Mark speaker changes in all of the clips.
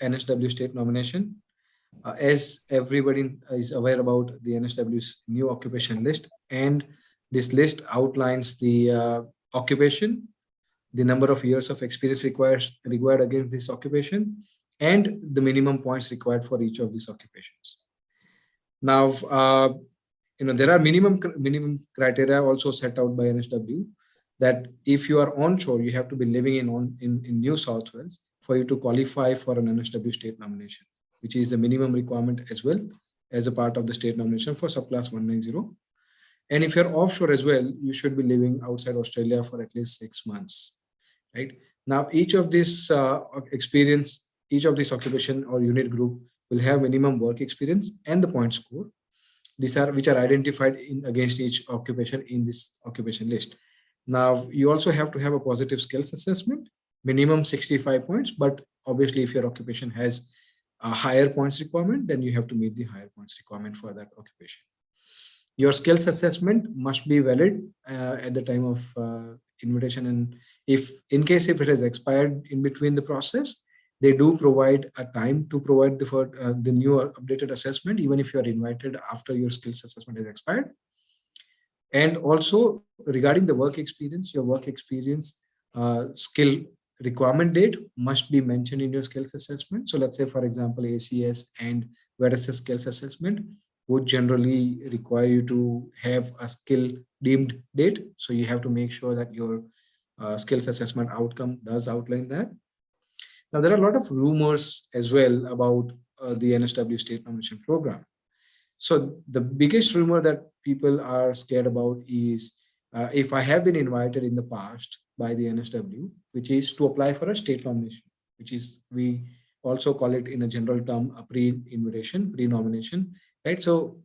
Speaker 1: NSW State Nomination. As everybody is aware about the NSW's new occupation list, and this list outlines the occupation, the number of years of experience required against this occupation, and the minimum points required for each of these occupations. Now, there are minimum criteria also set out by NSW, that if you are onshore, you have to be living in New South Wales for you to qualify for an NSW state nomination, which is the minimum requirement as well as a part of the state nomination for subclass 190. And if you're offshore as well, you should be living outside Australia for at least 6 months, right? Now, each of this each of this occupation or unit group will have minimum work experience and the point score. These are which are identified against each occupation in this occupation list. Now, you also have to have a positive skills assessment, minimum 65 points, but obviously if your occupation has a higher points requirement, then you have to meet the higher points requirement for that occupation. Your skills assessment must be valid at the time of invitation, and if it has expired in between the process, they do provide a time to provide the new updated assessment, even if you are invited after your skills assessment is expired. And also regarding the work experience, your work experience skill requirement date must be mentioned in your skills assessment. So let's say, for example, ACS and VEDSS skills assessment would generally require you to have a skill deemed date. So you have to make sure that your skills assessment outcome does outline that. Now, there are a lot of rumors as well about the NSW state nomination program. So the biggest rumor that people are scared about is if I have been invited in the past by the NSW, which is to apply for a state nomination, which is, we also call it in a general term, a pre-invitation, pre-nomination, right? So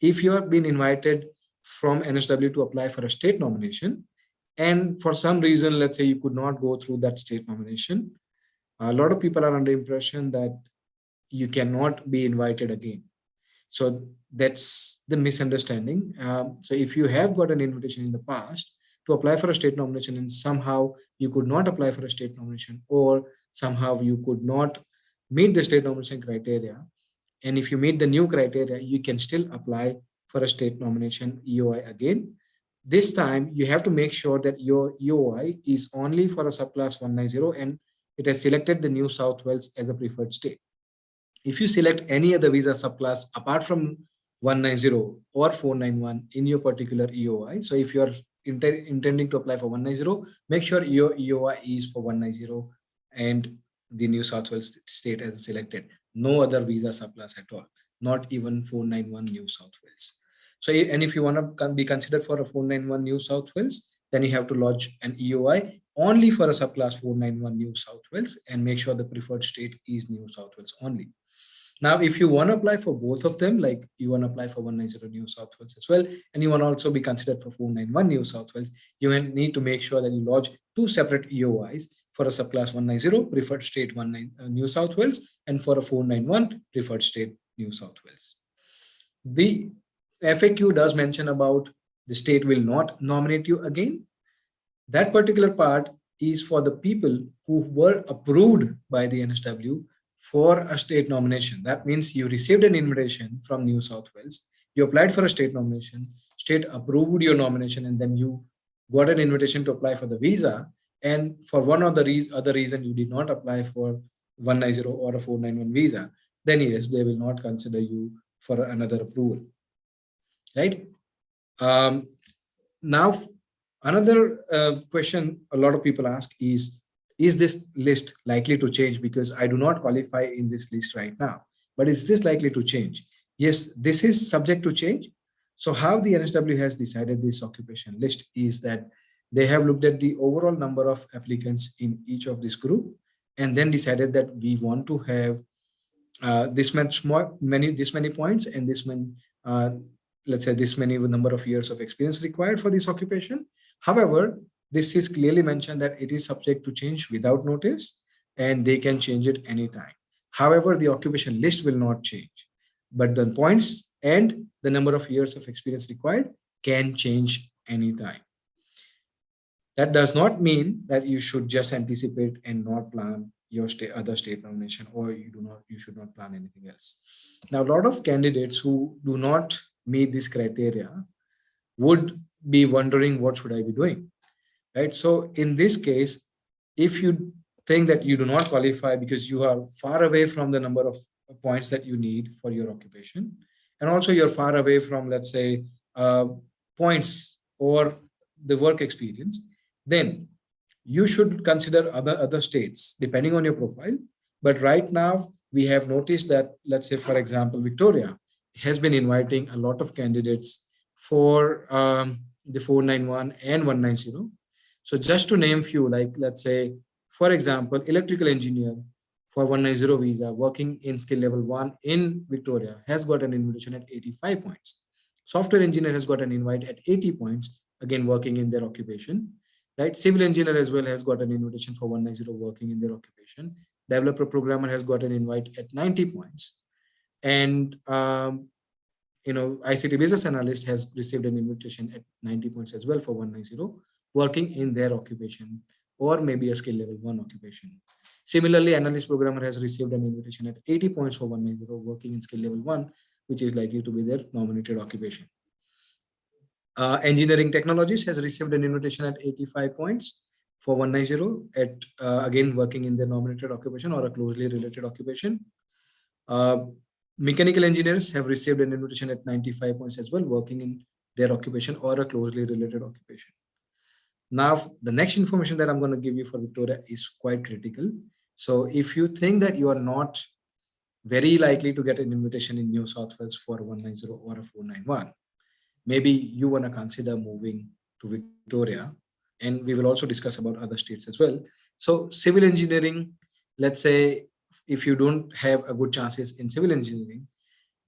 Speaker 1: if you have been invited from NSW to apply for a state nomination, and for some reason, let's say you could not go through that state nomination, a lot of people are under the impression that you cannot be invited again. So that's the misunderstanding. So if you have got an invitation in the past to apply for a state nomination and somehow you could not apply for a state nomination, or somehow you could not meet the state nomination criteria, and if you meet the new criteria, you can still apply for a state nomination EOI again. This time you have to make sure that your EOI is only for a subclass 190 and it has selected the New South Wales as a preferred state. If you select any other visa subclass apart from 190 or 491 in your particular EOI, so if you are intending to apply for 190, make sure your EOI is for 190 and the New South Wales state as selected. No other visa subclass at all, not even 491 New South Wales. So, and if you want to be considered for a 491 New South Wales, then you have to lodge an EOI only for a subclass 491 New South Wales and make sure the preferred state is New South Wales only. Now, if you want to apply for both of them, like you want to apply for 190 New South Wales as well, and you want to also be considered for 491 New South Wales, you need to make sure that you lodge two separate EOIs for a subclass 190 preferred state New South Wales, and for a 491 preferred state New South Wales. The FAQ does mention about the state will not nominate you again. That particular part is for the people who were approved by the NSW for a state nomination. That means you received an invitation from New South Wales, you applied for a state nomination, state approved your nomination, and then you got an invitation to apply for the visa, and for one or the other reason you did not apply for 190 or a 491 visa, then yes, they will not consider you for another approval, right? Now, another question a lot of people ask is this list likely to change? Because I do not qualify in this list right now, but is this likely to change? Yes, this is subject to change. So how the NSW has decided this occupation list is that they have looked at the overall number of applicants in each of this group, and then decided that we want to have this many points and this many, let's say this many number of years of experience required for this occupation. However, this is clearly mentioned that it is subject to change without notice, and they can change it anytime. However, the occupation list will not change, but the points and the number of years of experience required can change anytime. That does not mean that you should just anticipate and not plan your other state nomination, or you should not plan anything else. Now, a lot of candidates who do not meet this criteria would be wondering, what should I be doing? Right. So in this case, if you think that you do not qualify because you are far away from the number of points that you need for your occupation, and also you're far away from, let's say, points or the work experience, then you should consider other states depending on your profile. But right now, we have noticed that, let's say, for example, Victoria has been inviting a lot of candidates for the 491 and 190. So just to name few, like, let's say, for example, electrical engineer for 190 visa working in skill level 1 in Victoria has got an invitation at 85 points. Software engineer has got an invite at 80 points, again working in their occupation. Right? Civil engineer as well has got an invitation for 190 working in their occupation. Developer programmer has got an invite at 90 points. And ICT business analyst has received an invitation at 90 points as well for 190 working in their occupation, or maybe a skill level 1 occupation. Similarly, analyst programmer has received an invitation at 80 points for 190 working in skill level 1, which is likely to be their nominated occupation. Engineering technologies has received an invitation at 85 points for 190 at again working in their nominated occupation or a closely related occupation. Mechanical engineers have received an invitation at 95 points as well, working in their occupation or a closely related occupation. Now, the next information that I'm going to give you for Victoria is quite critical. So if you think that you are not very likely to get an invitation in New South Wales for a 190 or a 491, maybe you want to consider moving to Victoria. And we will also discuss about other states as well. So civil engineering, let's say, if you don't have a good chances in civil engineering,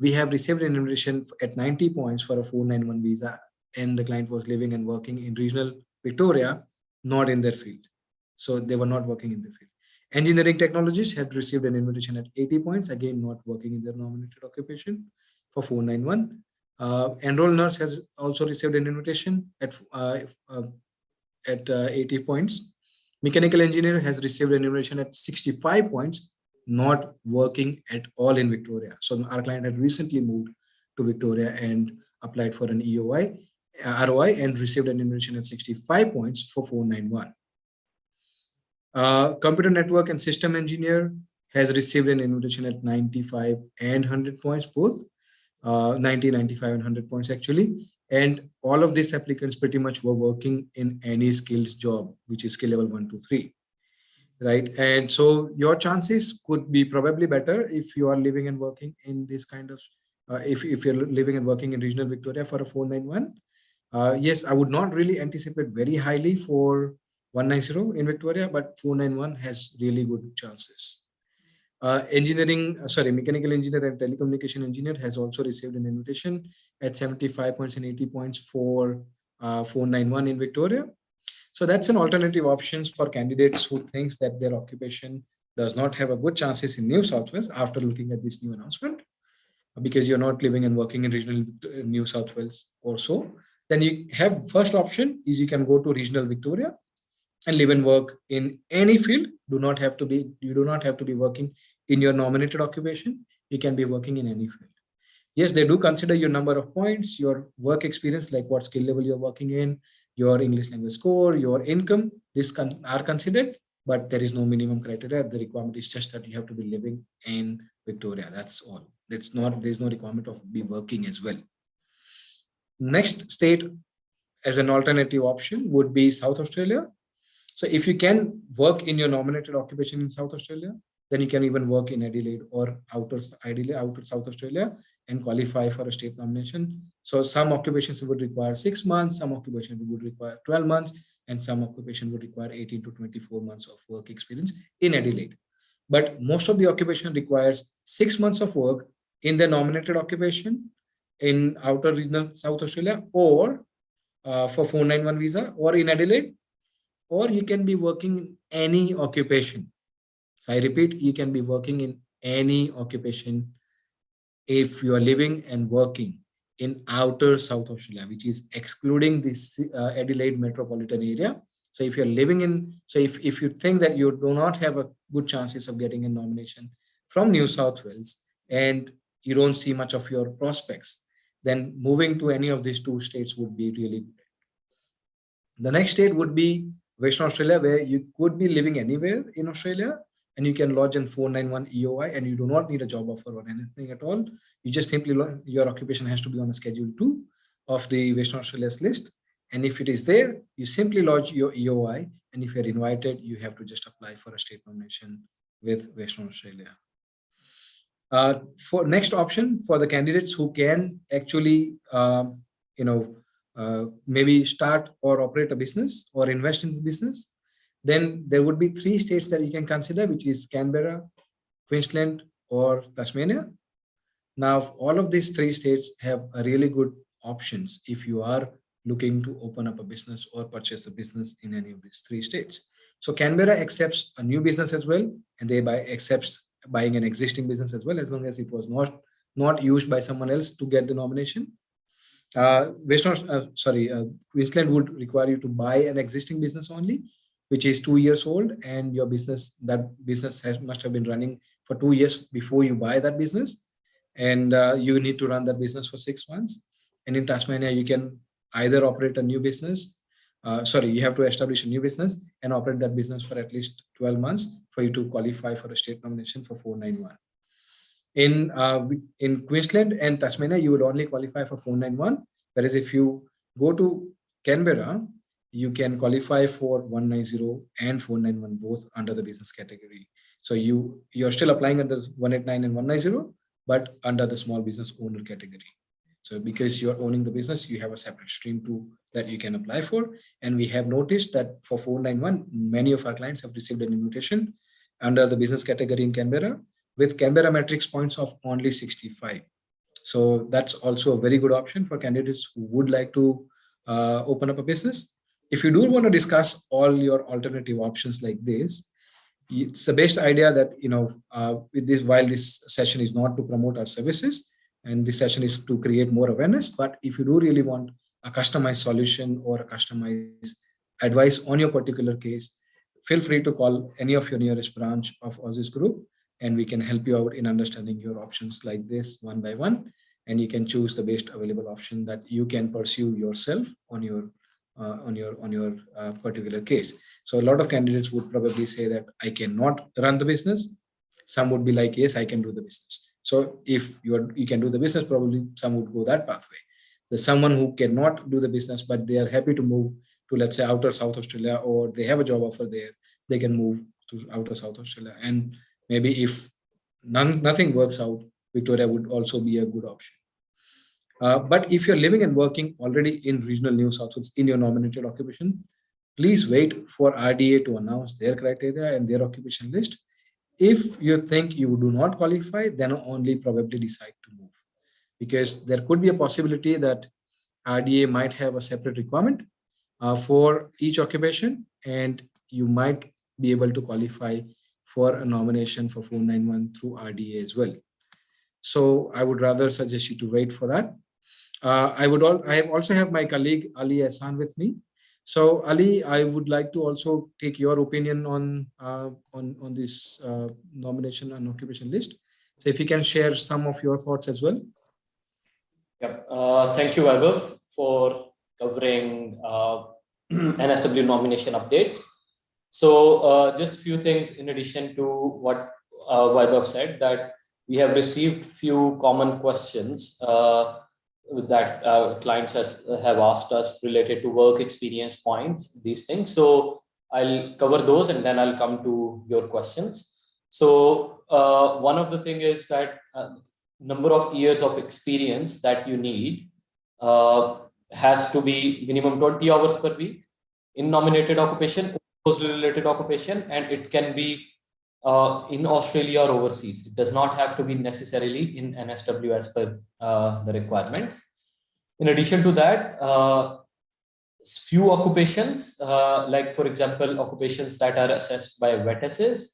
Speaker 1: we have received an invitation at 90 points for a 491 visa, and the client was living and working in regional Victoria, not in their field. So they were not working in their field. Engineering technologists had received an invitation at 80 points, again, not working in their nominated occupation for 491. Enrolled nurse has also received an invitation at 80 points. Mechanical engineer has received an invitation at 65 points, not working at all in Victoria. So our client had recently moved to Victoria and applied for an ROI and received an invitation at 65 points for 491. Computer network and system engineer has received an invitation at 95 and 100 points, both 90, 95 and 100 points actually. And all of these applicants pretty much were working in any skills job, which is skill level 1 to 3. Right. And so your chances could be probably better if you are living and working in this kind of, if you're living and working in regional Victoria for a 491. Yes, I would not really anticipate very highly for 190 in Victoria, but 491 has really good chances. Mechanical engineer and telecommunication engineer has also received an invitation at 75 points and 80 points for 491 in Victoria. So that's an alternative options for candidates who thinks that their occupation does not have a good chances in New South Wales after looking at this new announcement, because you're not living and working in regional New South Wales or so. Then you have first option is you can go to regional Victoria and live and work in any field. You do not have to be working in your nominated occupation. You can be working in any field. Yes, they do consider your number of points, your work experience, like what skill level you're working in, your English language score, your income. These are considered, but there is no minimum criteria. The requirement is just that you have to be living in Victoria. That's all. There's no requirement of be working as well. Next state as an alternative option would be South Australia. So if you can work in your nominated occupation in South Australia, then you can even work in Adelaide or ideally outer South Australia and qualify for a state nomination. So some occupations would require 6 months, some occupation would require 12 months, and some occupation would require 18 to 24 months of work experience in Adelaide. But most of the occupation requires 6 months of work in the nominated occupation in outer regional South Australia, or for 491 visa, or in Adelaide, or you can be working in any occupation. So I repeat, you can be working in any occupation if you are living and working in outer South Australia, which is excluding this Adelaide metropolitan area So if you're living in, so if you think that you do not have a good chances of getting a nomination from New South Wales and you don't see much of your prospects, then moving to any of these two states would be really good. The next state would be Western Australia, where you could be living anywhere in Australia and you can lodge in 491 EOI and you do not need a job offer or anything at all. You just simply, your occupation has to be on a Schedule 2 of the Western Australia's list. And if it is there, you simply lodge your EOI. And if you're invited, you have to just apply for a state nomination with Western Australia. For next option for the candidates who can actually, maybe start or operate a business or invest in the business, then there would be 3 states that you can consider, which is Canberra, Queensland, or Tasmania. Now, all of these 3 states have a really good options if you are looking to open up a business or purchase a business in any of these 3 states. So Canberra accepts a new business as well, and thereby accepts buying an existing business as well, as long as it was not used by someone else to get the nomination. Queensland would require you to buy an existing business only, which is 2 years old, and your business, must have been running for 2 years before you buy that business, and you need to run that business for 6 months. And in Tasmania, you can either operate a new business, you have to establish a new business and operate that business for at least 12 months for you to qualify for a state nomination for 491. In Queensland and Tasmania, you would only qualify for 491, whereas if you go to Canberra, you can qualify for 190 and 491 both under the business category. So you're still applying under 189 and 190, but under the small business owner category. So because you're owning the business, you have a separate stream too that you can apply for. And we have noticed that for 491, many of our clients have received an invitation under the business category in Canberra with Canberra metrics points of only 65. So that's also a very good option for candidates who would like to open up a business. If you do want to discuss all your alternative options like this, it's the best idea that, with this, while this session is not to promote our services, and this session is to create more awareness, but if you do really want a customized solution or a customized advice on your particular case, feel free to call any of your nearest branch of Aussizz Group, and we can help you out in understanding your options like this one by one, and you can choose the best available option that you can pursue yourself on your particular case. So a lot of candidates would probably say that I cannot run the business. Some would be like, yes, I can do the business. So if you can do the business, probably some would go that pathway. There's someone who cannot do the business, but they are happy to move to, let's say, outer South Australia, or they have a job offer there, they can move to outer South Australia. And maybe if nothing works out, Victoria would also be a good option. But if you're living and working already in regional New South Wales in your nominated occupation, please wait for RDA to announce their criteria and their occupation list. If you think you do not qualify, then only probably decide to move, because there could be a possibility that RDA might have a separate requirement for each occupation, and you might be able to qualify for a nomination for 491 through RDA as well. So I would rather suggest you to wait for that. I also have my colleague Ali Ehsan with me. So Ali, I would like to also take your opinion on this nomination and occupation list. So if you can share some of your thoughts as well.
Speaker 2: Yep. Thank you, Vaibhav, for covering NSW nomination updates. So just a few things in addition to what Vaibhav said, that we have received few common questions that clients have asked us related to work experience points, these things. So I'll cover those and then I'll come to your questions. So one of the things is that number of years of experience that you need has to be minimum 20 hours per week in nominated occupation, closely related occupation, and it can be in Australia or overseas. It does not have to be necessarily in NSW as per the requirements. In addition to that, few occupations, like for example, occupations that are assessed by VETSs,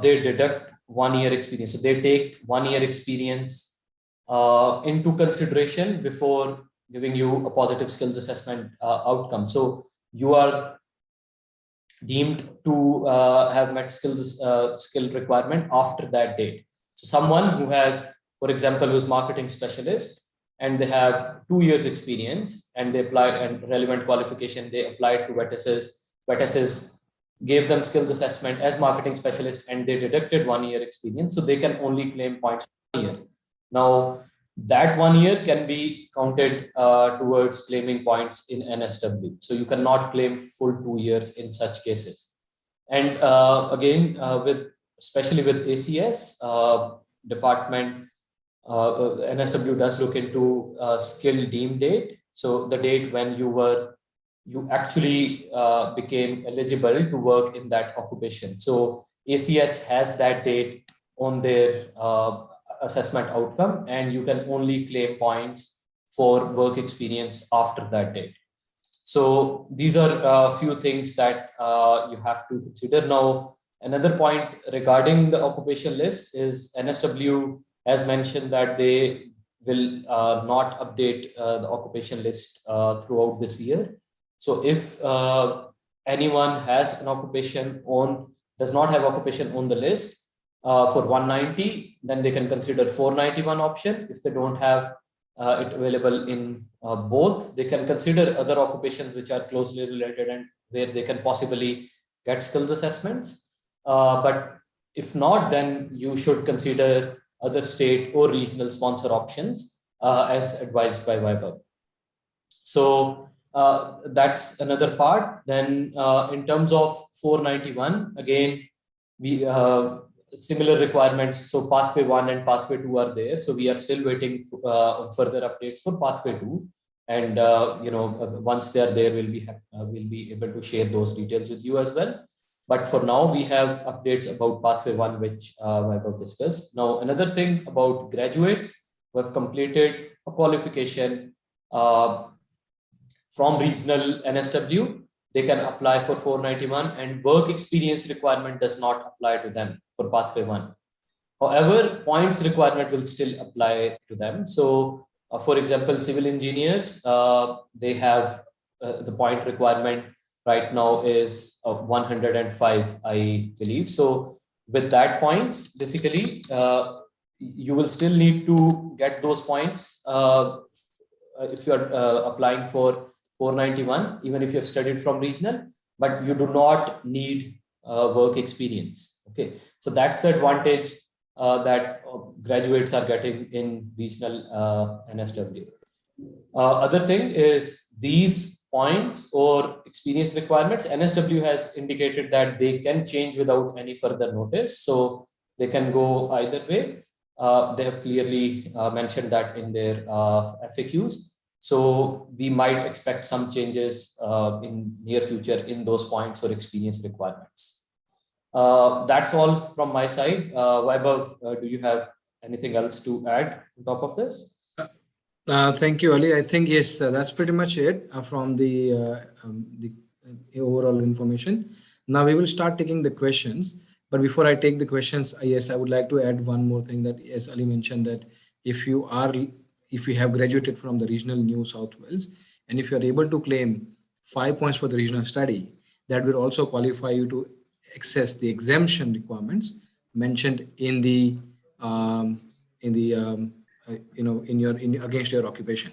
Speaker 2: they deduct 1 year experience. So they take 1 year experience into consideration before giving you a positive skills assessment outcome. So you are deemed to have met skill requirement after that date. So someone who has, for example, who's marketing specialist and they have 2 years experience and they applied and relevant qualification, they applied to VETASys gave them skills assessment as marketing specialist and they deducted 1 year experience. So they can only claim points for 1 year. Now, that 1 year can be counted towards claiming points in NSW. So you cannot claim full 2 years in such cases. And again, especially with ACS department, NSW does look into skill deemed date. So the date when you actually became eligible to work in that occupation. So ACS has that date on their assessment outcome, and you can only claim points for work experience after that date. So these are a few things that you have to consider. Now, another point regarding the occupation list is NSW has mentioned that they will not update the occupation list throughout this year. So if anyone has an occupation does not have occupation on the list for 190, then they can consider 491 option. If they don't have it available in both, they can consider other occupations which are closely related and where they can possibly get skills assessments. But if not, then you should consider other state or regional sponsor options as advised by Vaibhav. So that's another part. Then in terms of 491, again, we similar requirements. So pathway 1 and pathway 2 are there. So we are still waiting on further updates for pathway 2. And once they are there, we'll be able to share those details with you as well. But for now, we have updates about pathway 1, which Vaibhav discussed. Now, another thing about graduates who have completed a qualification from regional NSW, they can apply for 491, and work experience requirement does not apply to them for pathway 1. However, points requirement will still apply to them. So, for example, civil engineers, they have the point requirement right now is 105, I believe. So with that points, basically, you will still need to get those points if you are applying for 491, even if you have studied from regional, but you do not need work experience. Okay, so that's the advantage that graduates are getting in regional NSW. Other thing is these points or experience requirements, NSW has indicated that they can change without any further notice. So they can go either way. They have clearly mentioned that in their FAQs. So we might expect some changes in near future in those points or experience requirements. That's all from my side. Vaibhav, do you have anything else to add on top of this?
Speaker 1: Thank you, Ali. I think, yes, that's pretty much it from the overall information. Now we will start taking the questions. But before I take the questions, yes, I would like to add one more thing that, as Ali mentioned, that if you have graduated from the regional New South Wales, and if you are able to claim 5 points for the regional study, that will also qualify you to access the exemption requirements mentioned in the against your occupation.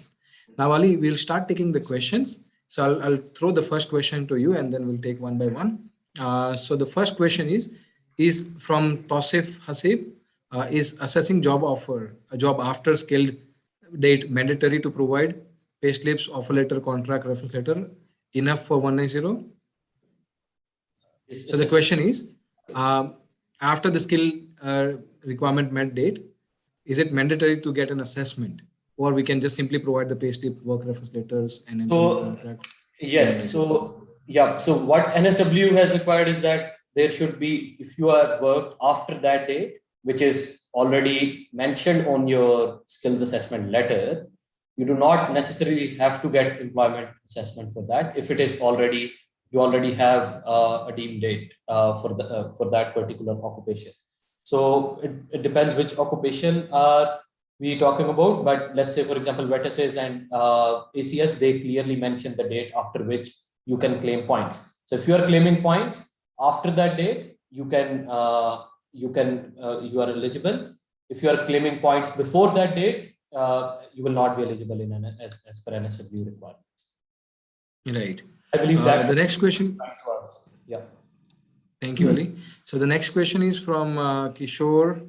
Speaker 1: Now, Ali, we'll start taking the questions. So I'll throw the first question to you, and then we'll take one by one. So the first question is from Tosif Hasib. Is assessing job after skilled date mandatory to provide pay slips, offer letter, contract, reference letter enough for 190? So the question is, after the skill requirement met date, is it mandatory to get an assessment, or we can just simply provide the payslip, work reference letters, and contract?
Speaker 2: Yes. So yeah. So what NSW has required is that there should be, if you have worked after that date, which is already mentioned on your skills assessment letter, you do not necessarily have to get employment assessment for that. If it is you already have a deemed date for that particular occupation. So it depends which occupation are we talking about. But let's say, for example, VETASys and ACS, they clearly mention the date after which you can claim points. So if you are claiming points after that date, you are eligible. If you are claiming points before that date, you will not be eligible as per NSW requirements.
Speaker 1: Right.
Speaker 2: I believe that's
Speaker 1: the next question.
Speaker 2: Yeah.
Speaker 1: Thank you, Ali. So the next question is from Kishore.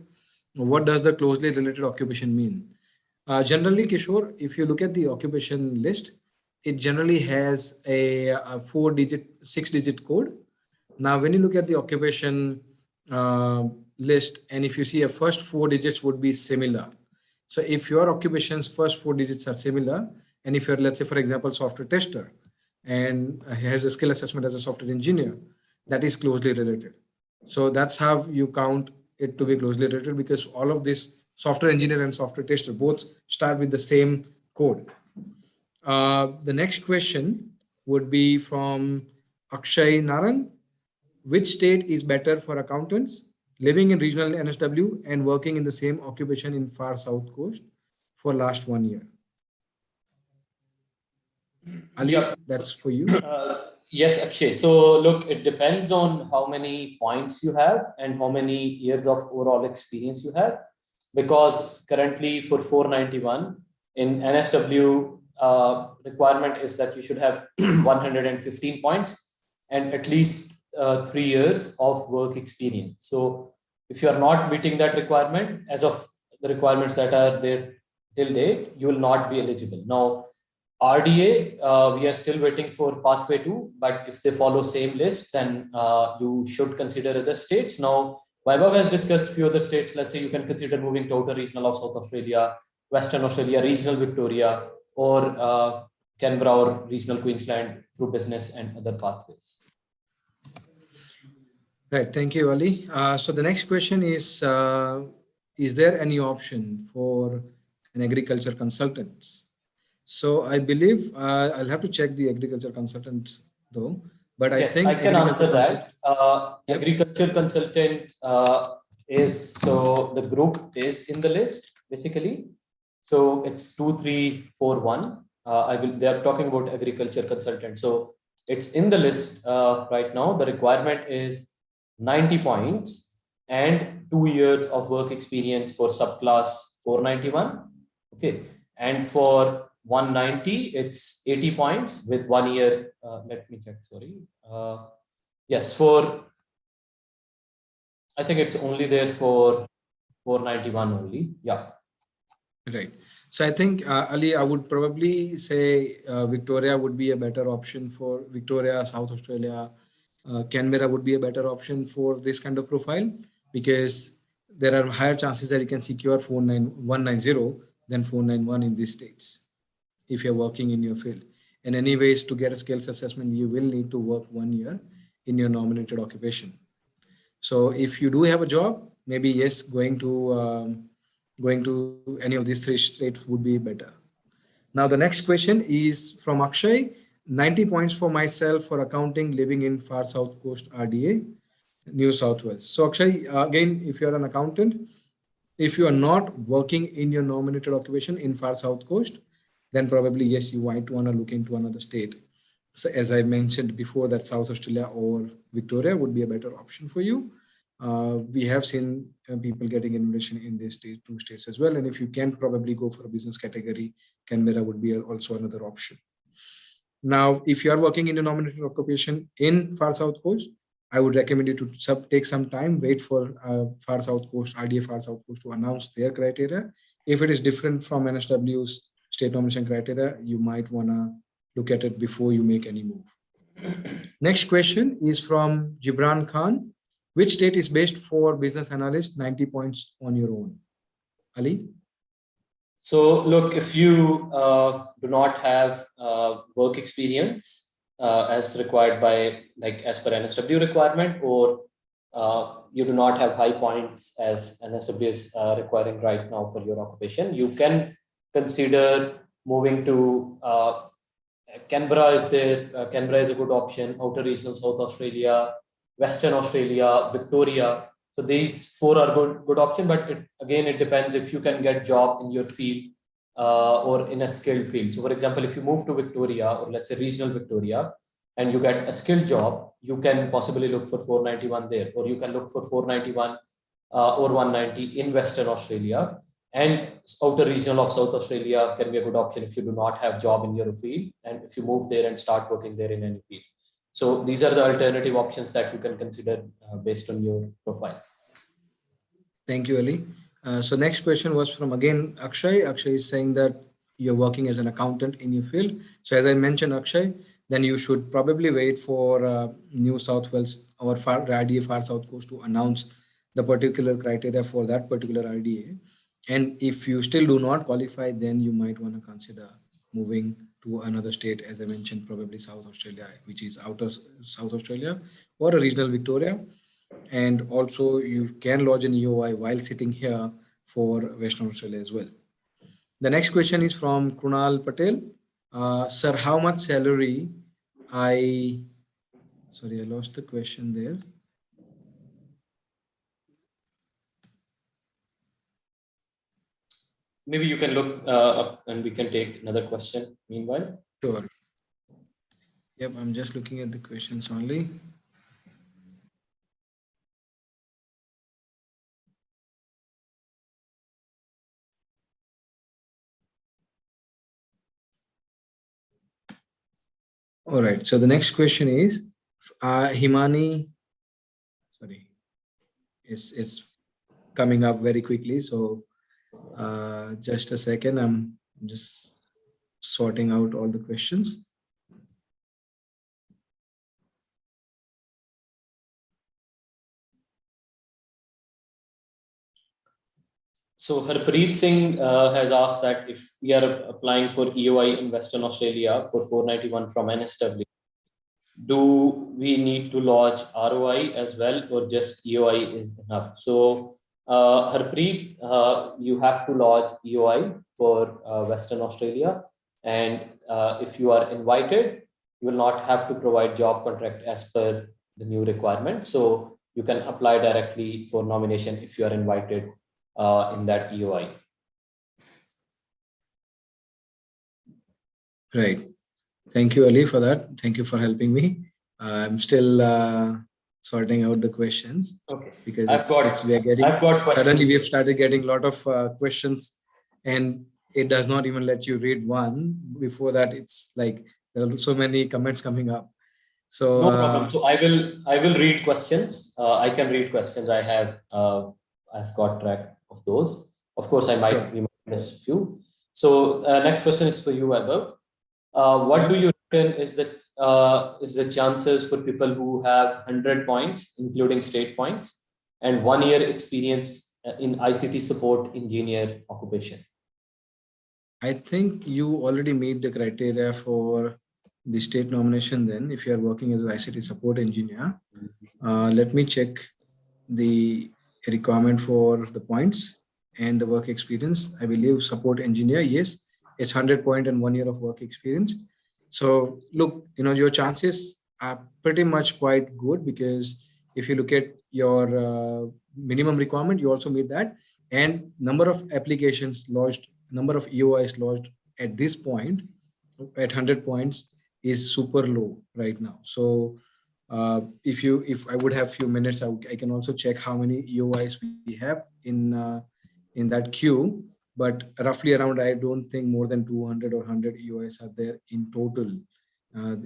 Speaker 1: What does the closely related occupation mean? Generally, Kishore, if you look at the occupation list, it generally has a 6-digit code. Now, when you look at the occupation list, and if you see a first 4 digits would be similar. So if your occupation's first 4 digits are similar, and if you're, let's say, for example, software tester, and has a skill assessment as a software engineer, that is closely related. So that's how you count it to be closely related, because all of this software engineer and software tester both start with the same code. The next question would be from Akshay Naran. Which state is better for accountants living in regional NSW and working in the same occupation in far south coast for last 1 year? Ali, that's for you.
Speaker 2: Yes, Akshay. So look, it depends on how many points you have and how many years of overall experience you have. Because currently for 491 in NSW, requirement is that you should have 115 points and at least 3 years of work experience. So if you are not meeting that requirement, as of the requirements that are there till date, you will not be eligible. Now, RDA, we are still waiting for pathway 2, but if they follow same list, then you should consider other states. Now, Vaibhav has discussed few other states. Let's say you can consider moving to outer regional of South Australia, Western Australia, regional Victoria, or Canberra or regional Queensland through business and other pathways.
Speaker 1: Right. Thank you, Ali. So the next question is there any option for an agriculture consultant? So I believe I'll have to check the agriculture consultants though, but I think
Speaker 2: I can answer that. Yep. Agriculture consultant is, so the group is in the list basically. So it's 2341. They are talking about agriculture consultant. So it's in the list right now. The requirement is 90 points and 2 years of work experience for subclass 491. Okay. And for 190, it's 80 points with 1 year. Let me check, sorry. Yes, I think it's only there for 491 only. Yeah.
Speaker 1: Right. So I think, Ali, I would probably say Victoria would be a better option for Victoria, South Australia. Canberra would be a better option for this kind of profile, because there are higher chances that you can secure 190 than 491 in these states if you're working in your field. And anyways, to get a skills assessment, you will need to work 1 year in your nominated occupation. So if you do have a job, maybe yes, going to any of these 3 states would be better. Now the next question is from Akshay. 90 points for myself for accounting living in far south coast RDA, New South Wales. So Akshay, again, if you're an accountant, if you are not working in your nominated occupation in far south coast, then probably yes, you might want to look into another state. So as I mentioned before, that South Australia or Victoria would be a better option for you. We have seen people getting invitation in these 2 states as well. And if you can probably go for a business category, Canberra would be also another option. Now, if you are working in a nominated occupation in far south coast, I would recommend you to take some time, wait for far south coast, RDA far south coast to announce their criteria. If it is different from NSW's state nomination criteria, you might want to look at it before you make any move. Next question is from Gibran Khan. Which state is best for business analyst? 90 points on your own. Ali?
Speaker 2: So look, if you do not have work experience as required by, like as per NSW requirement, or you do not have high points as NSW is requiring right now for your occupation, you can consider moving to Canberra is there. Canberra is a good option. Outer regional South Australia, Western Australia, Victoria. So these 4 are good option, but it depends if you can get job in your field or in a skilled field. So for example, if you move to Victoria, or let's say regional Victoria, and you get a skilled job, you can possibly look for 491 there, or you can look for 491 or 190 in Western Australia. And outer regional of South Australia can be a good option if you do not have job in your field, and if you move there and start working there in any field. So these are the alternative options that you can consider based on your profile.
Speaker 1: Thank you, Ali. So next question was from again Akshay. Akshay is saying that you're working as an accountant in your field. So as I mentioned, Akshay, then you should probably wait for New South Wales or RDA Far South Coast to announce the particular criteria for that particular RDA. And if you still do not qualify, then you might want to consider moving to another state, as I mentioned, probably South Australia, which is outer South Australia, or a regional Victoria. And also you can lodge an EOI while sitting here for Western Australia as well. The next question is from Krunal Patel. Sir, how much salary I lost the question there.
Speaker 2: Maybe you can look up and we can take another question meanwhile.
Speaker 1: Sure. Yep, I'm just looking at the questions only. All right, so the next question is Himani. Sorry, it's coming up very quickly. So just a second, I'm just sorting out all the questions.
Speaker 2: So Harpreet Singh has asked that if we are applying for EOI in Western Australia for 491 from NSW, do we need to lodge ROI as well, or just EOI is enough? So Harpreet, you have to lodge EOI for Western Australia, and if you are invited, you will not have to provide job contract as per the new requirement. So you can apply directly for nomination if you are invited in that EOI.
Speaker 1: Right. Thank you, Ali, for that. Thank you for helping me. I'm still sorting out the questions.
Speaker 2: Okay.
Speaker 1: Because
Speaker 2: suddenly
Speaker 1: we have started getting a lot of questions, and it does not even let you read one. Before that, it's like there are so many comments coming up. So
Speaker 2: no problem. So I will read questions. I can read questions. I've got track of those. Of course, I might miss a few. So next question is for you, Vaibhav. What do you reckon is the chances for people who have 100 points, including state points, and 1 year experience in ICT support engineer occupation?
Speaker 1: I think you already meet the criteria for the state nomination then, if you are working as an ICT support engineer. Let me check the requirement for the points and the work experience. I believe support engineer, yes, it's 100 point and 1 year of work experience. So look, your chances are pretty much quite good, because if you look at your minimum requirement, you also meet that, and number of applications lodged, number of EOIs lodged at this point at 100 points is super low right now. So if I would have few minutes, I can also check how many EOIs we have in that queue, but roughly around, I don't think more than 200 or 100 EOIs are there in total,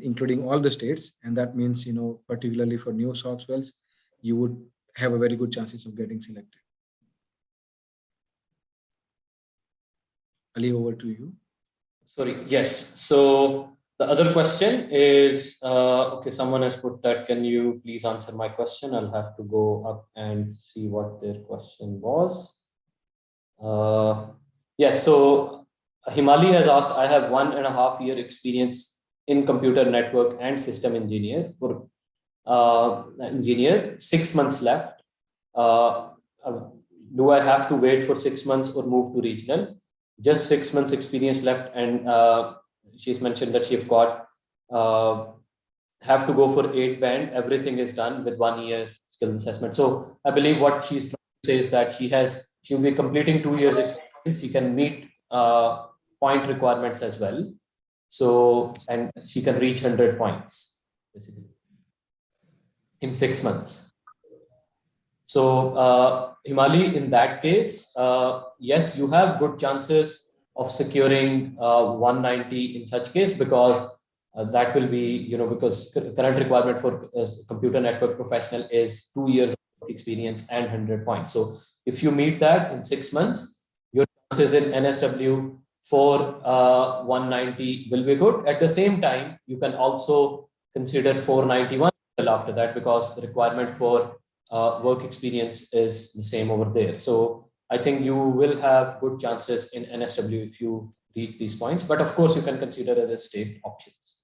Speaker 1: including all the states. And that means, particularly for New South Wales, you would have a very good chances of getting selected. Ali, over to you.
Speaker 2: Sorry, yes. So the other question is, okay, someone has put that, can you please answer my question? I'll have to go up and see what their question was. Yes, so Himali has asked, I have 1.5 year experience in computer network and system engineer for engineer, 6 months left. Do I have to wait for 6 months or move to regional? Just 6 months experience left, and she's mentioned that she's got have to go for 8 band. Everything is done with 1 year skills assessment. So I believe what she's trying to say is that she'll be completing 2 years experience. She can meet point requirements as well. So, and she can reach 100 points. basically, in 6 months. So Himali, in that case, yes, you have good chances of securing 190 in such case, because that will be, because current requirement for a computer network professional is 2 years of experience and 100 points. So if you meet that in 6 months, your chances in NSW for 190 will be good. At the same time, you can also consider 491 after that, because the requirement for work experience is the same over there. So I think you will have good chances in NSW if you reach these points. But of course, you can consider other state options.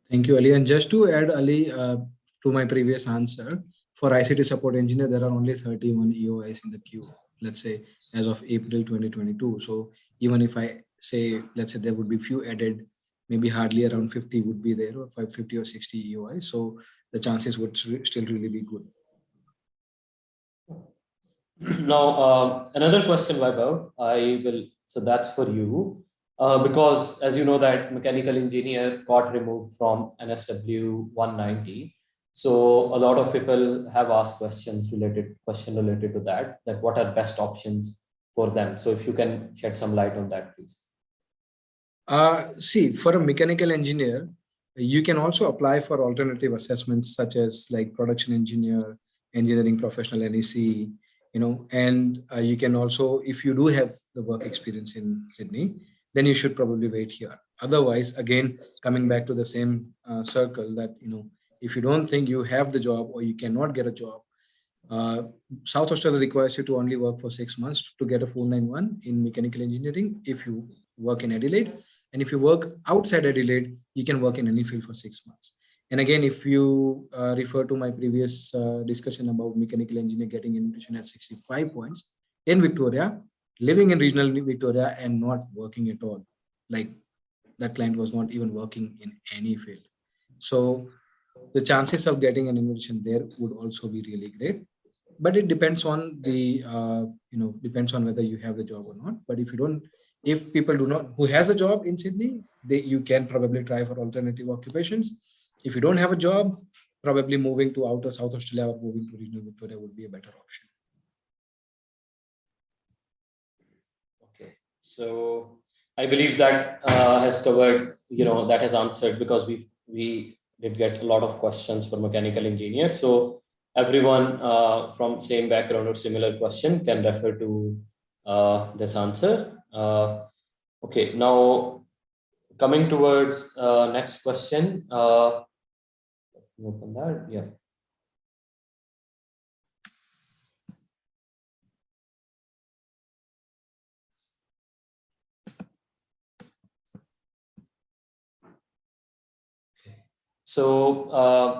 Speaker 1: Thank you, Ali. And just to add, Ali, to my previous answer, for ICT support engineer, there are only 31 EOIs in the queue, let's say, as of April 2022. So even if I say, let's say there would be few added, maybe hardly around 50 would be there, or 550 or 60 EOIs. So the chances would still really be good.
Speaker 2: Now, another question, Vaibhav, so that's for you, because as you know that mechanical engineer got removed from NSW 190. So a lot of people have asked questions related to that what are best options for them. So if you can shed some light on that, please.
Speaker 1: See, for a mechanical engineer, you can also apply for alternative assessments such as like production engineer, engineering professional, NEC, and you can also, if you do have the work experience in Sydney, then you should probably wait here. Otherwise, again, coming back to the same circle that, if you don't think you have the job or you cannot get a job, South Australia requires you to only work for 6 months to get a 491 in mechanical engineering if you work in Adelaide. And if you work outside Adelaide, you can work in any field for 6 months. And again, if you refer to my previous discussion about mechanical engineer getting invitation at 65 points in Victoria, living in regional Victoria and not working at all, like that client was not even working in any field. So the chances of getting an invitation there would also be really great. But it depends on the, depends on whether you have the job or not. But if people do not, who has a job in Sydney, you can probably try for alternative occupations. If you don't have a job, probably moving to outer South Australia or moving to regional Victoria would be a better option.
Speaker 2: Okay, so I believe that has covered, that has answered, because we did get a lot of questions for mechanical engineers. So everyone from same background or similar question can refer to this answer. Okay, now coming towards next question. Open that, yeah. So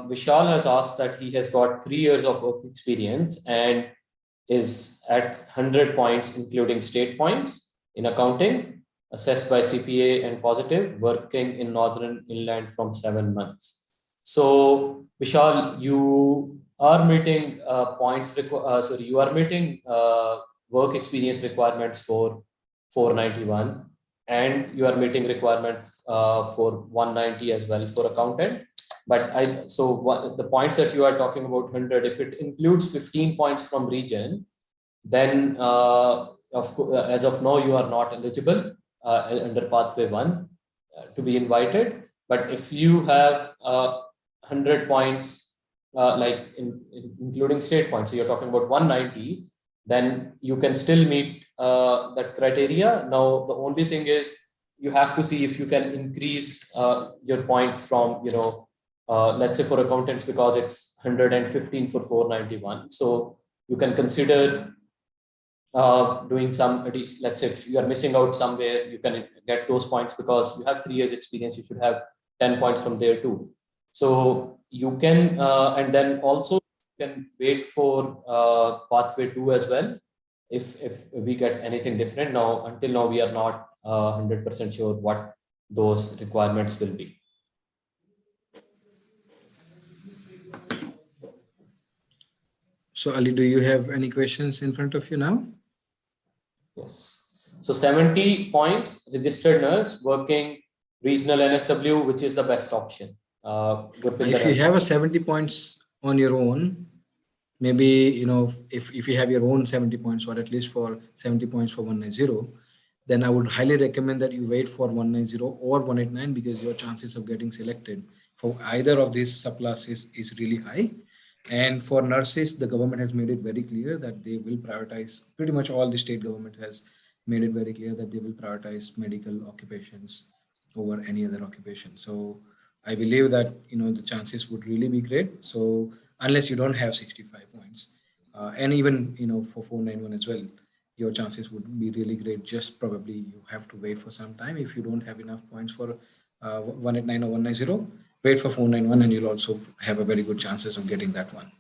Speaker 2: Vishal has asked that he has got 3 years of work experience and is at 100 points, including state points in accounting, assessed by CPA and positive, working in Northern Inland from 7 months. So Vishal, you are meeting you are meeting work experience requirements for 491, and you are meeting requirement for 190 as well for accountant. But the points that you are talking about 100, if it includes 15 points from region, then as of now, you are not eligible under pathway 1 to be invited. But if you have 100 points, including state points, so you're talking about 190, then you can still meet that criteria. Now, the only thing is you have to see if you can increase your points from, let's say for accountants, because it's 115 for 491. So you can consider doing some, let's say if you are missing out somewhere, you can get those points because you have 3 years experience, you should have 10 points from there too. So you can, and then also you can wait for pathway 2 as well, if we get anything different. Now, until now, we are not 100% sure what those requirements will be.
Speaker 1: So Ali, do you have any questions in front of you now?
Speaker 2: Yes. So 70 points, registered nurse, working regional NSW, which is the best option?
Speaker 1: If you have a 70 points on your own, maybe, you know, if you have your own 70 points, or at least for 70 points for 190, then I would highly recommend that you wait for 190 or 189, because your chances of getting selected for either of these subclasses is really high. And for nurses, the government has made it very clear that they will prioritize, pretty much all the state government has made it very clear that they will prioritize medical occupations over any other occupation. So I believe that, you know, the chances would really be great. So unless you don't have 65 points, and even, you know, for 491 as well, your chances would be really great. Just probably you have to wait for some time. If you don't have enough points for 189 or 190, wait for 491, and you'll also have a very good chances of getting that one.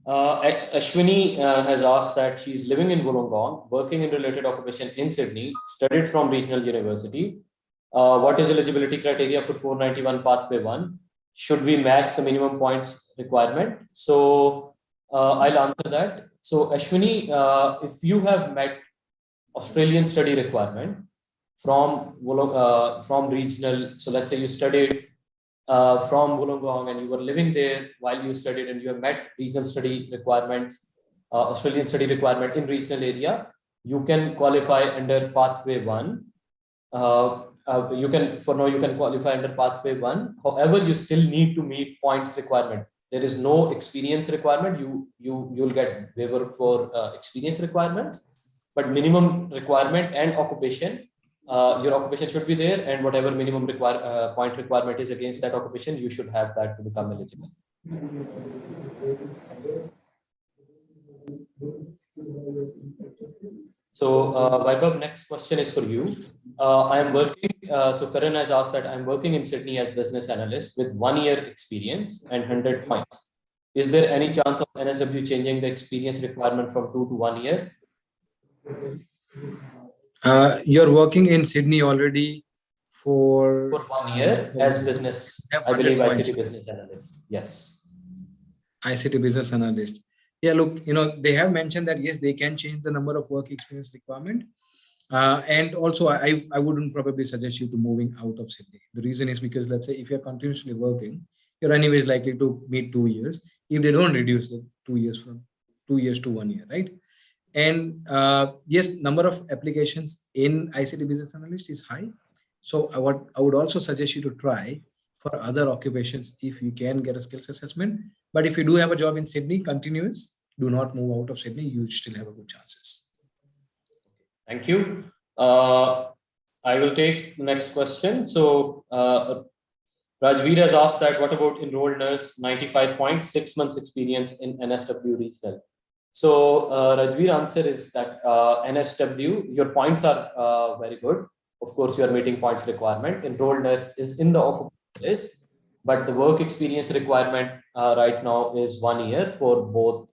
Speaker 2: Ashwini has asked that she's living in Wollongong, working in related occupation in Sydney, studied from regional university. What is eligibility criteria for 491 pathway 1? Should we match the minimum points requirement? So I'll answer that. So Ashwini, if you have met Australian study requirement from regional, so let's say you studied from Wollongong and you were living there while you studied, and you have met regional study requirements, Australian study requirement in regional area, you can qualify under pathway 1. You can qualify under pathway 1. However, you still need to meet points requirement. There is no experience requirement. You'll get waiver for experience requirements, but minimum requirement and occupation, your occupation should be there, and whatever minimum point requirement is against that occupation, you should have that to become eligible. So Vaibhav, next question is for you. I am working, so Karan has asked that I'm working in Sydney as business analyst with 1 year experience and 100 points. Is there any chance of NSW changing the experience requirement from 2 to 1 year?
Speaker 1: You're working in Sydney already for
Speaker 2: 1 year as business, I believe, ICT business analyst. Yes.
Speaker 1: ICT business analyst. Yeah, look, you know, they have mentioned that, yes, they can change the number of work experience requirement. And also, I wouldn't probably suggest you to moving out of Sydney. The reason is because, let's say, if you're continuously working, you're anyways likely to meet 2 years if they don't reduce the 2 years from 2 years to 1 year, right? And yes, number of applications in ICT business analyst is high. So I would also suggest you to try for other occupations if you can get a skills assessment. But if you do have a job in Sydney, continuous, do not move out of Sydney. You still have a good chances.
Speaker 2: Thank you. I will take the next question. So Rajveer has asked that, what about enrolled nurse, 95 points, 6 months experience in NSW regional? So Rajveer answer is that NSW, your points are very good. Of course, you are meeting points requirement. Enrolled nurse is in the occupation list, but the work experience requirement right now is 1 year for both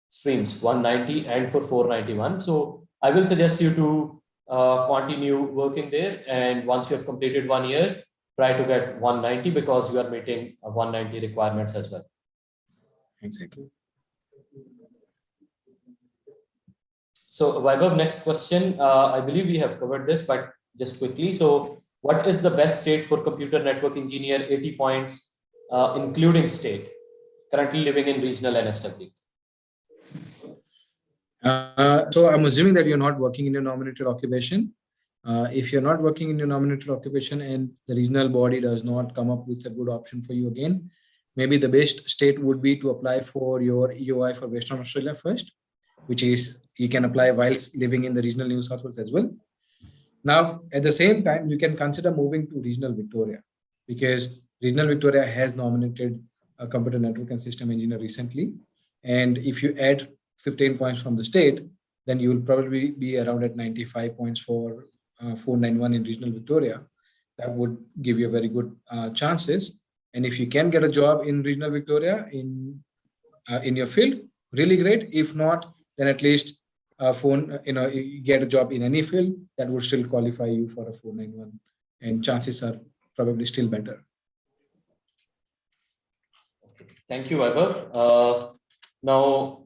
Speaker 2: streams, 190 and for 491. So I will suggest you to continue working there. And once you have completed 1 year, try to get 190 because you are meeting 190 requirements as well.
Speaker 1: Exactly.
Speaker 2: So Vaibhav, next question. I believe we have covered this, but just quickly. So what is the best state for computer network engineer, 80 points, including state, currently living in regional NSW?
Speaker 1: So I'm assuming that you're not working in your nominated occupation. If you're not working in your nominated occupation and the regional body does not come up with a good option for you again, maybe the best state would be to apply for your EOI for Western Australia first, which is you can apply whilst living in the regional New South Wales as well. Now, at the same time, you can consider moving to regional Victoria, because regional Victoria has nominated a computer network and system engineer recently. And if you add 15 points from the state, then you will probably be around at 95 points for 491 in regional Victoria. That would give you a very good chances. And if you can get a job in regional Victoria in your field, really great. If not, then at least you get a job in any field that would still qualify you for a 491, and chances are probably still better.
Speaker 2: Thank you, Vaibhav. Now,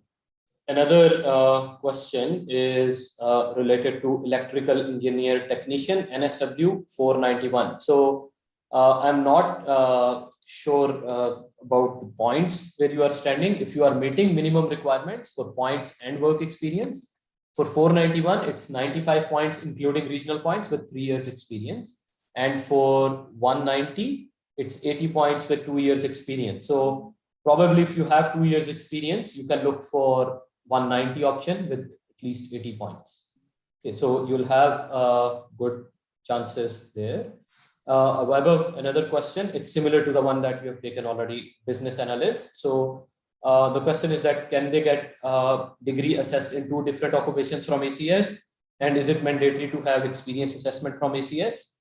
Speaker 2: another question is related to electrical engineer technician, NSW 491. So I'm not sure about the points where you are standing. If you are meeting minimum requirements for points and work experience, for 491, it's 95 points, including regional points with 3 years experience. And for 190, it's 80 points with 2 years experience. So probably if you have 2 years experience, you can look for 190 option with at least 80 points. Okay, so you'll have good chances there. Vaibhav, another question. It's similar to the one that we have taken already, business analyst. So the question is that can they get degree assessed in 2 different occupations from ACS? And is it mandatory to have experience assessment from ACS?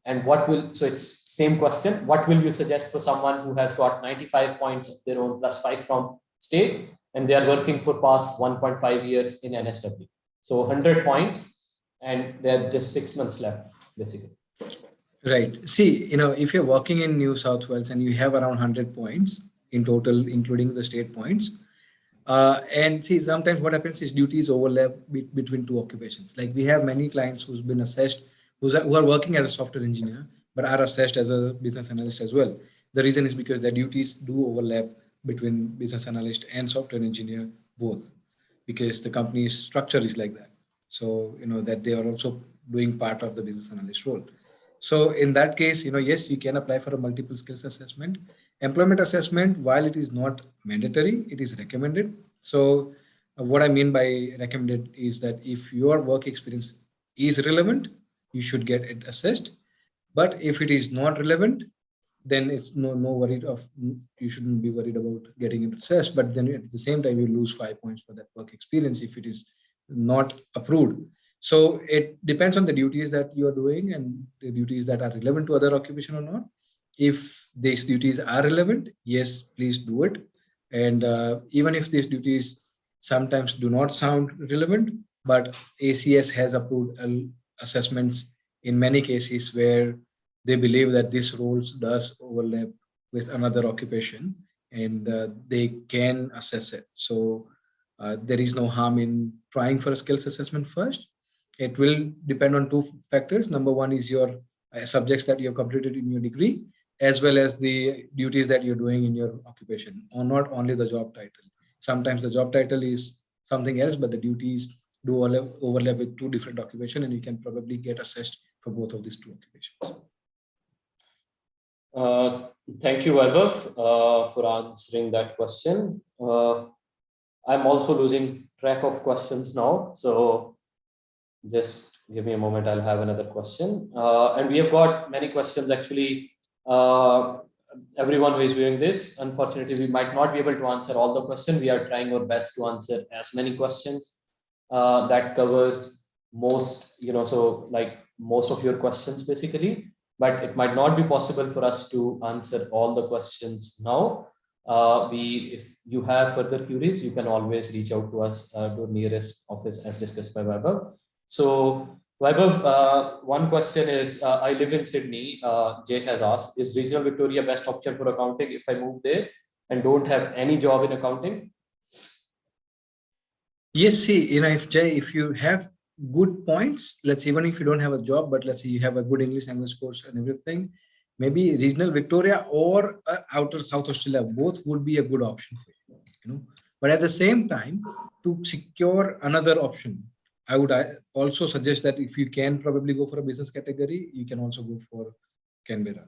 Speaker 2: And what will, so it's same question, what will you suggest for someone who has got 95 points of their own plus 5 from state and they are working for past 1.5 years in NSW? So 100 points and there are just 6 months left, basically.
Speaker 1: Right. See, if you're working in New South Wales and you have around 100 points in total, including the state points, and see, sometimes what happens is duties overlap between 2 occupations. Like we have many clients who's been assessed, who are working as a software engineer, but are assessed as a business analyst as well. The reason is because their duties do overlap between business analyst and software engineer both, because the company's structure is like that. So, that they are also doing part of the business analyst role. So in that case, yes, you can apply for a multiple skills assessment. Employment assessment, while it is not mandatory, it is recommended. So what I mean by recommended is that if your work experience is relevant, you should get it assessed. But if it is not relevant, then it's no worry of, you shouldn't be worried about getting it assessed. But then at the same time, you lose 5 points for that work experience if it is not approved. So it depends on the duties that you are doing and the duties that are relevant to other occupation or not. If these duties are relevant, yes, please do it. And even if these duties sometimes do not sound relevant, but ACS has approved assessments in many cases where they believe that this role does overlap with another occupation and they can assess it. So there is no harm in trying for a skills assessment first. It will depend on 2 factors. Number one is your subjects that you have completed in your degree, as well as the duties that you're doing in your occupation, or not only the job title. Sometimes the job title is something else, but the duties do overlap with 2 different occupations, and you can probably get assessed for both of these 2 occupations.
Speaker 2: Thank you, Vaibhav, for answering that question. I'm also losing track of questions now. So just give me a moment, I'll have another question. And we have got many questions actually. Everyone who is viewing this, unfortunately, we might not be able to answer all the questions. We are trying our best to answer as many questions that covers most, so like most of your questions basically, but it might not be possible for us to answer all the questions now. If you have further queries, you can always reach out to us to nearest office as discussed by Vaibhav. So Vaibhav, one question is, I live in Sydney. Jay has asked, is regional Victoria best option for accounting if I move there and don't have any job in accounting?
Speaker 1: Yes, see, if you have good points, let's say, even if you don't have a job, but let's say you have a good English language course and everything, maybe regional Victoria or outer South Australia, both would be a good option for you, But at the same time, to secure another option, I would also suggest that if you can probably go for a business category, you can also go for Canberra,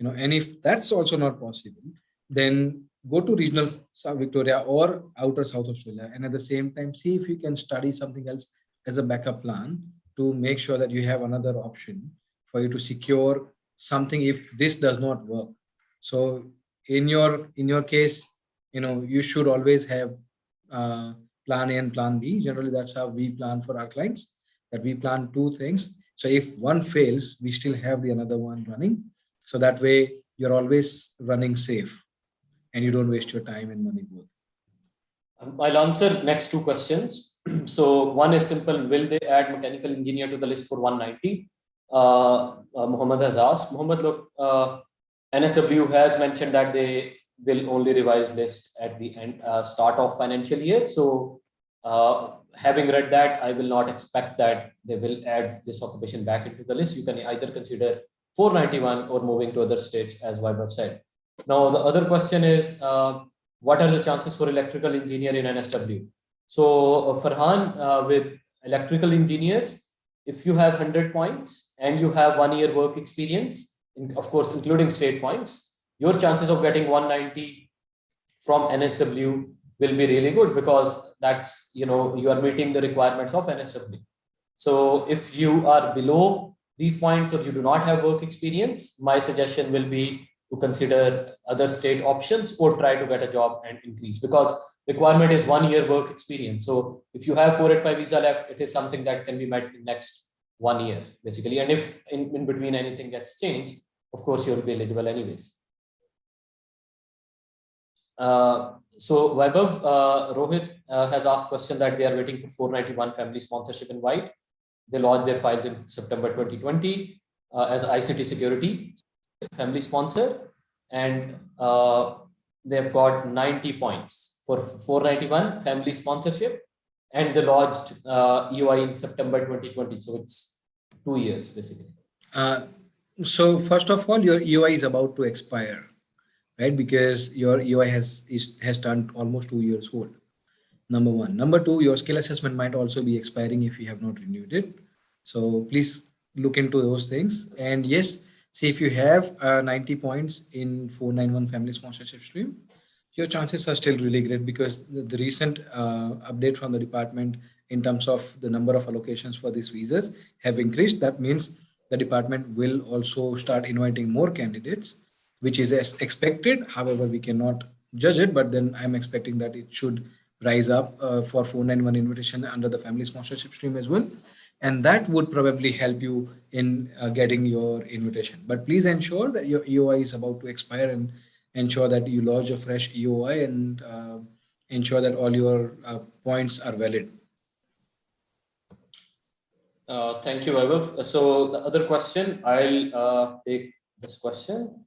Speaker 1: and if that's also not possible, then go to regional South Victoria or outer South Australia. And at the same time, see if you can study something else as a backup plan to make sure that you have another option for you to secure something if this does not work. So in your case, you should always have plan A and plan B. Generally, that's how we plan for our clients, that we plan 2 things. So if one fails, we still have the another one running. So that way you're always running safe and you don't waste your time and money both.
Speaker 2: I'll answer next 2 questions. So one is simple. Will they add mechanical engineer to the list for 190? Mohammed has asked. Mohammed, look, NSW has mentioned that they will only revise list at the end, start of financial year. So having read that, I will not expect that they will add this occupation back into the list. You can either consider 491 or moving to other states, as Vaibhav said. Now, the other question is, what are the chances for electrical engineer in NSW? So, Farhan, with electrical engineers, if you have 100 points and you have 1 year work experience, of course, including state points, your chances of getting 190 from NSW will be really good, because that's, you are meeting the requirements of NSW. So if you are below these points or you do not have work experience, my suggestion will be to consider other state options or try to get a job and increase, because requirement is 1 year work experience. So if you have 485 visa left, it is something that can be met in next 1 year, basically. And if in between anything gets changed, of course, you'll be eligible anyways. So Vaibhav, Rohit has asked question that they are waiting for 491 family sponsorship invite. They launched their files in September 2020 as ICT security family sponsor, and they've got 90 points for 491 family sponsorship, and they launched EOI in September 2020. So it's 2 years basically.
Speaker 1: So first of all, your EOI is about to expire, right? Because your EOI has turned almost 2 years old. Number one. Number two, your skill assessment might also be expiring if you have not renewed it. So please look into those things. And yes, see, if you have 90 points in 491 family sponsorship stream, your chances are still really great, because the recent update from the department in terms of the number of allocations for these visas have increased. That means the department will also start inviting more candidates, which is as expected. However, we cannot judge it, but then I'm expecting that it should rise up for 491 invitation under the family sponsorship stream as well. And that would probably help you in getting your invitation. But please ensure that your EOI is about to expire, and ensure that you lodge a fresh EOI, and ensure that all your points are valid.
Speaker 2: Thank you, Vaibhav. So the other question, I'll take this question.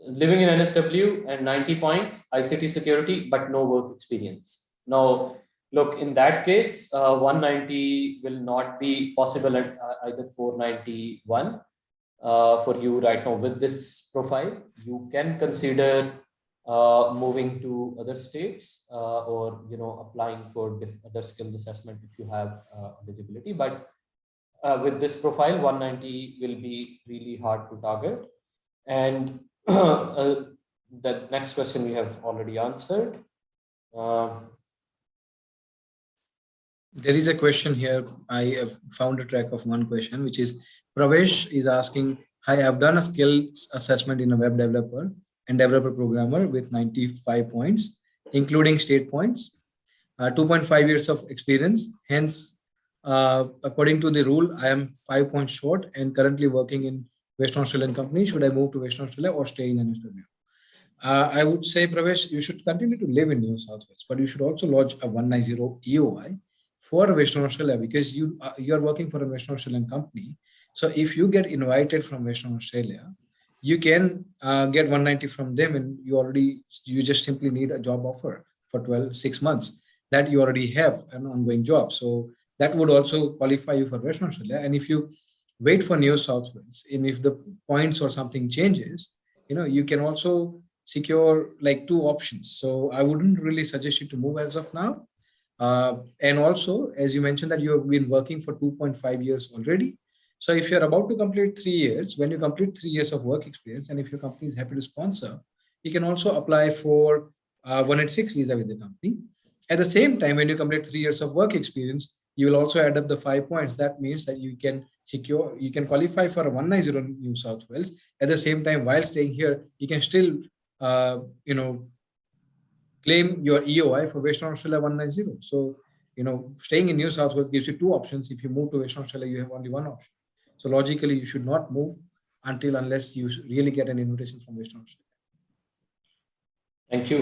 Speaker 2: Living in NSW and 90 points, ICT security, but no work experience. Now, look, in that case, 190 will not be possible at either 491 for you right now. With this profile, you can consider moving to other states or applying for other skills assessment if you have eligibility. But with this profile, 190 will be really hard to target. And the next question we have already answered.
Speaker 1: There is a question here. I have found a track of one question, which is Pravesh is asking, hi, I've done a skills assessment in a web developer and developer programmer with 95 points, including state points, 2.5 years of experience. Hence, according to the rule, I am 5 points short and currently working in Western Australian company. Should I move to Western Australia or stay in NSW? I would say, Pravesh, you should continue to live in New South Wales, but you should also lodge a 190 EOI for Western Australia, because you are working for a Western Australian company. So if you get invited from Western Australia, you can get 190 from them, and you just simply need a job offer for 6 months that you already have an ongoing job. So that would also qualify you for Western Australia. And if you wait for New South Wales, and if the points or something changes, you can also secure like 2 options. So I wouldn't really suggest you to move as of now. And also, as you mentioned that you have been working for 2.5 years already. So if you're about to complete 3 years, when you complete 3 years of work experience, and if your company is happy to sponsor, you can also apply for 186 visa with the company. At the same time, when you complete 3 years of work experience, you will also add up the 5 points. That means that you can qualify for a 190 in New South Wales. At the same time, while staying here, you can still, claim your EOI for Western Australia 190. So, staying in New South Wales gives you 2 options. If you move to Western Australia, you have only 1 option. So logically, you should not move unless you really get an invitation from Western Australia.
Speaker 2: Thank you.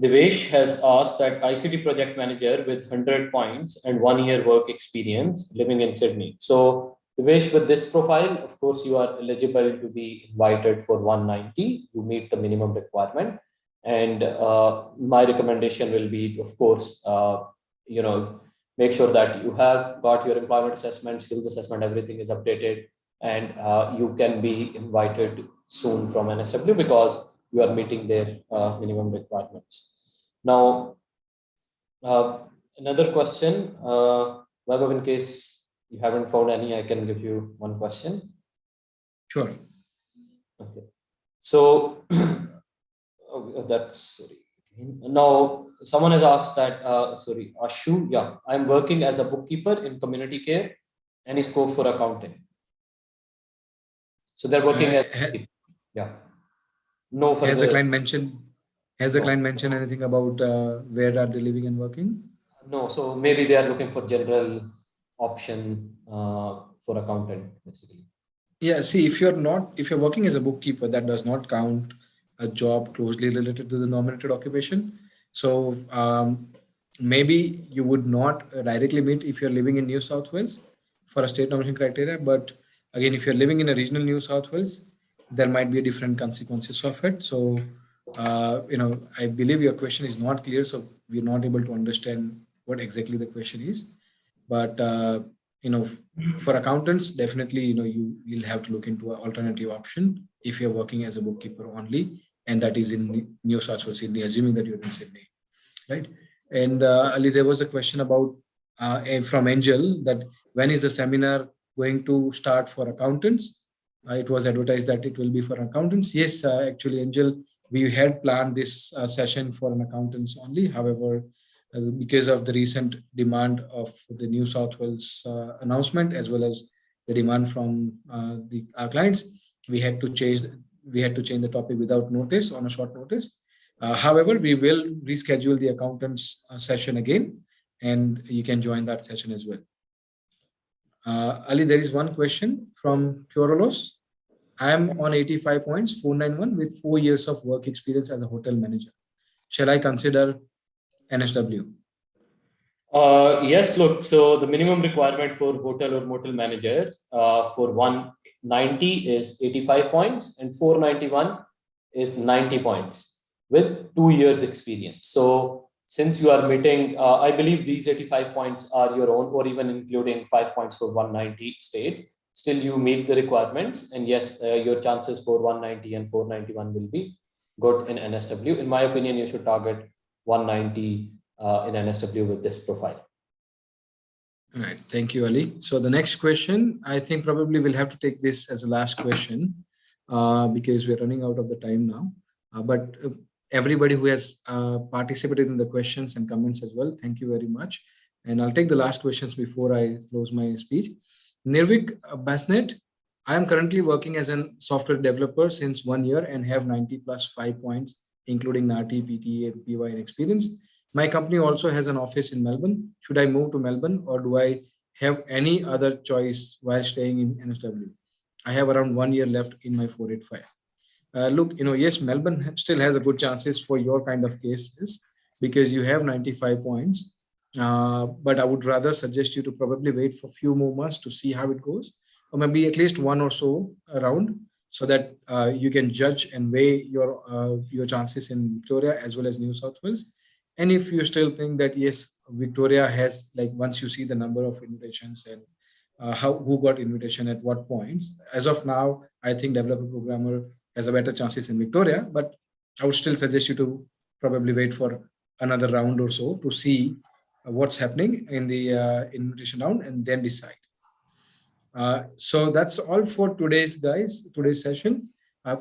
Speaker 2: Devesh has asked that ICT project manager with 100 points and 1 year work experience living in Sydney. So Devesh, with this profile, of course, you are eligible to be invited for 190. You meet the minimum requirement. And my recommendation will be, of course, make sure that you have got your employment assessment, skills assessment, everything is updated, and you can be invited soon from NSW because you are meeting their minimum requirements. Now, another question, Vaibhav, in case you haven't found any, I can give you one question.
Speaker 1: Sure.
Speaker 2: Okay. So that's now someone has asked that, sorry, Ashu, yeah, I'm working as a bookkeeper in community care. Any scope for accounting? So they're working as yeah. No further.
Speaker 1: Has the client mentioned anything about where are they living and working?
Speaker 2: No, so maybe they are looking for general option for accountant, basically.
Speaker 1: Yeah, see, if you're working as a bookkeeper, that does not count a job closely related to the nominated occupation. So maybe you would not directly meet if you're living in New South Wales for a state nomination criteria. But again, if you're living in a regional New South Wales, there might be different consequences of it. So, I believe your question is not clear. So we're not able to understand what exactly the question is. But, for accountants, definitely, you will have to look into an alternative option if you're working as a bookkeeper only, and that is in New South Wales, Sydney, assuming that you're in Sydney, right? And Ali, there was a question about from Angel that when is the seminar going to start for accountants? It was advertised that it will be for accountants. Yes, actually, Angel, we had planned this session for an accountants only. However, because of the recent demand of the New South Wales announcement, as well as the demand from our clients, we had to change the topic without notice, on a short notice. However, we will reschedule the accountants session again, and you can join that session as well. Ali, there is one question from Kyorolos. I am on 85 points, 491, with 4 years of work experience as a hotel manager. Shall I consider NSW?
Speaker 2: Yes, look, so the minimum requirement for hotel or motel manager for 190 is 85 points and 491 is 90 points with 2 years experience. So since you are meeting, I believe these 85 points are your own, or even including 5 points for 190 state, still you meet the requirements, and yes, your chances for 190 and 491 will be good in NSW. In my opinion, you should target 190 in NSW with this profile.
Speaker 1: All right, thank you, Ali. So the next question, I think probably we'll have to take this as a last question because we're running out of the time now. But everybody who has participated in the questions and comments as well, thank you very much. And I'll take the last questions before I close my speech. Nirvik Basnet, I am currently working as a software developer since 1 year and have 90 plus 5 points, including NATI, PTA, PY, and experience. My company also has an office in Melbourne. Should I move to Melbourne, or do I have any other choice while staying in NSW? I have around 1 year left in my 485. Look, yes, Melbourne still has a good chances for your kind of cases because you have 95 points. But I would rather suggest you to probably wait for a few more months to see how it goes, or maybe at least one or so around, so that you can judge and weigh your chances in Victoria as well as New South Wales. And if you still think that yes, Victoria has, like, once you see the number of invitations and who got invitation at what points, as of now, I think developer programmer has a better chances in Victoria, but I would still suggest you to probably wait for another round or so to see what's happening in the invitation round and then decide. So that's all for today's session.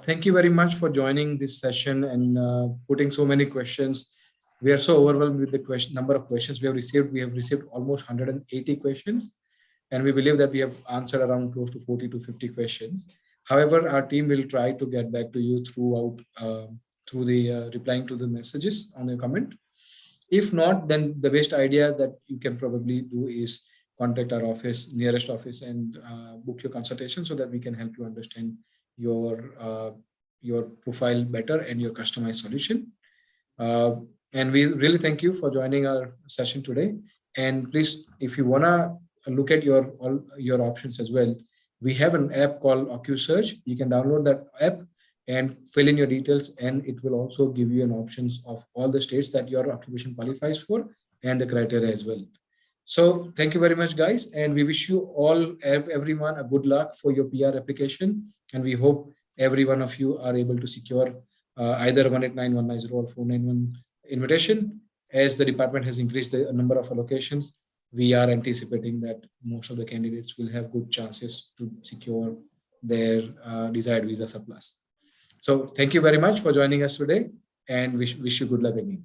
Speaker 1: Thank you very much for joining this session and putting so many questions. We are so overwhelmed with the number of questions we have received. We have received almost 180 questions, and we believe that we have answered around close to 40 to 50 questions. However, our team will try to get back to you throughout through the replying to the messages on your comment. If not, then the best idea that you can probably do is contact our nearest office, and book your consultation so that we can help you understand your profile better and your customized solution. And we really thank you for joining our session today. And please, if you wanna look at all your options as well, we have an app called Aussizz. You can download that app and fill in your details, and it will also give you an options of all the states that your occupation qualifies for and the criteria as well. So thank you very much, guys. And we wish you all, everyone, a good luck for your PR application. And we hope every one of you are able to secure either 189, 190 or 491 invitation. As the department has increased the number of allocations, we are anticipating that most of the candidates will have good chances to secure their desired visa surplus. So thank you very much for joining us today, and wish you good luck again.